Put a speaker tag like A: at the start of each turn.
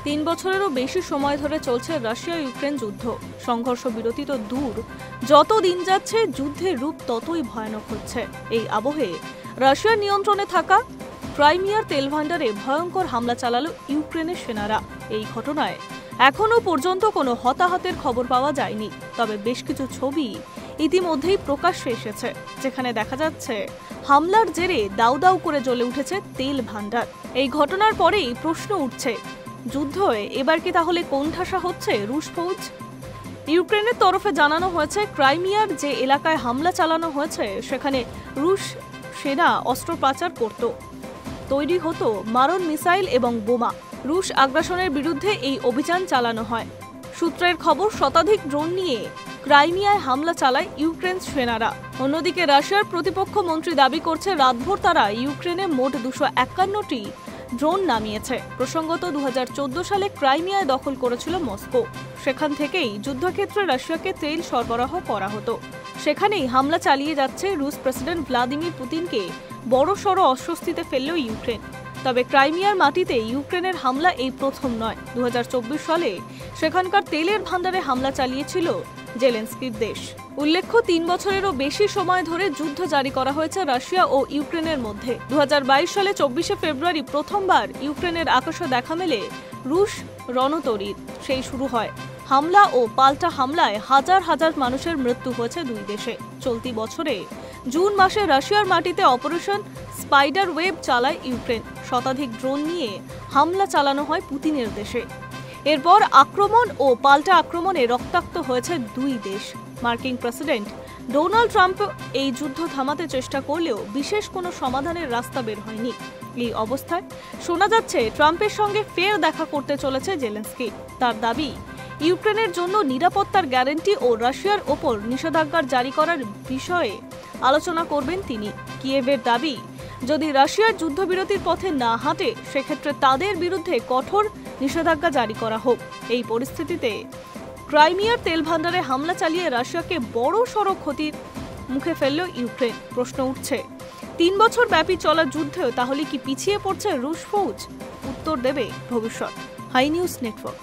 A: 3 বছরেরও বেশি সময় ধরে চলছে রাশিয়া ইউক্রেন যুদ্ধ। সংঘর্ষ বিরতি তো দূর, যত দিন যাচ্ছে যুদ্ধের রূপ ততই ভয়ানক হচ্ছে। এই আবহে রাশিয়ার নিয়ন্ত্রণে থাকা ক্রাইমিয়ার তেল ভান্ডারে ভয়ঙ্কর হামলা চালালো ইউক্রেনের সেনারা। এই ঘটনায় এখনও পর্যন্ত কোনো হতাহতের খবর পাওয়া যায়নি, তবে বেশ কিছু ছবি ইতিমধ্যেই প্রকাশ্যে এসেছে, যেখানে দেখা যাচ্ছে হামলার জেরে দাউ দাউ করে জ্বলে উঠেছে তেল ভান্ডার। এই ঘটনার পরেই প্রশ্ন উঠছে, যুদ্ধে এবার কি তাহলে কোণঠাসা হচ্ছে রুশ ফৌজ? ইউক্রেনের তরফে জানানো হয়েছে, ক্রাইমিয়ার যে এলাকায় হামলা চালানো হয়েছে সেখানে রুশ সেনা অস্ত্র পাচার করত, তৈরি হতো মারণ মিসাইল এবং বোমা। রুশ আগ্রাসনের বিরুদ্ধে এই অভিযান চালানো হয়। সূত্রের খবর, শতাধিক ড্রোন নিয়ে ক্রাইমিয়ায় হামলা চালায় ইউক্রেন সেনারা। অন্যদিকে রাশিয়ার প্রতিপক্ষ মন্ত্রী দাবি করছে, রাতভর তারা ইউক্রেনে মোট 251টি ড্রোন নামিয়েছে। প্রসঙ্গত 2014 সালে ক্রাইমিয়ায় দখল করেছিল মস্কো। সেখান থেকেই যুদ্ধক্ষেত্রে রাশিয়াকে তেল সরবরাহ করা হতো। সেখানেই হামলা চালিয়ে যাচ্ছে রুশ প্রেসিডেন্ট ভ্লাদিমির পুতিনকে বড়সড় অস্বস্তিতে ফেলল ইউক্রেন। তবে ক্রাইমিয়ার মাটিতে ইউক্রেনের হামলা এই প্রথম নয়। 2024 সালে সেখানকার তেলের ভান্ডারে হামলা চালিয়েছিল জেলেনস্কির দেশ। উল্লেখ্য, 3 বছরেরও বেশি সময় ধরে যুদ্ধ জারি করা হয়েছে রাশিয়া ও ইউক্রেনের মধ্যে। 2022 সালে 24শে ফেব্রুয়ারি প্রথমবার ইউক্রেনের আকাশে দেখা মেলে রুশ রণতরীর। সেই শুরু হয় হামলা ও পাল্টা হামলায় হাজার হাজার মানুষের মৃত্যু হয়েছে দুই দেশে। চলতি বছরে জুন মাসে রাশিয়ার মাটিতে অপারেশন স্পাইডার ওয়েব চালায় ইউক্রেন। শতাধিক ড্রোন নিয়ে হামলা চালানো হয় পুতিনের দেশে। এরপর আক্রমণ ও পাল্টা আক্রমণে রক্তাক্ত হয়েছে দুই দেশ। মার্কিন প্রেসিডেন্ট ডোনাল্ড ট্রাম্প এই যুদ্ধ থামাতে চেষ্টা করলেও বিশেষ কোনো সমাধানের রাস্তা বের হয়নি। এই অবস্থায় শোনা যাচ্ছে ট্রাম্পের সঙ্গে ফের দেখা করতে চলেছে জেলেনস্কি। তার দাবি, ইউক্রেনের জন্য নিরাপত্তার গ্যারান্টি ও রাশিয়ার ওপর নিষেধাজ্ঞা জারি করার বিষয়ে আলোচনা করবেন তিনি। কিয়েভের দাবি, যদি রাশিয়ার যুদ্ধবিরতির পথে না হাঁটে সেক্ষেত্রে তাদের বিরুদ্ধে কঠোর নিষেধাজ্ঞা জারি করা হোক। এই পরিস্থিতিতে ক্রাইমিয়ার তেল ভান্ডারে হামলা চালিয়ে রাশিয়াকে বড়সড় ক্ষতির মুখে ফেলল ইউক্রেন। প্রশ্ন উঠছে, 3 বছর ব্যাপী চলা যুদ্ধেও তাহলে কি পিছিয়ে পড়ছে রুশ ফৌজ? উত্তর দেবে ভবিষ্যৎ। Hi news network.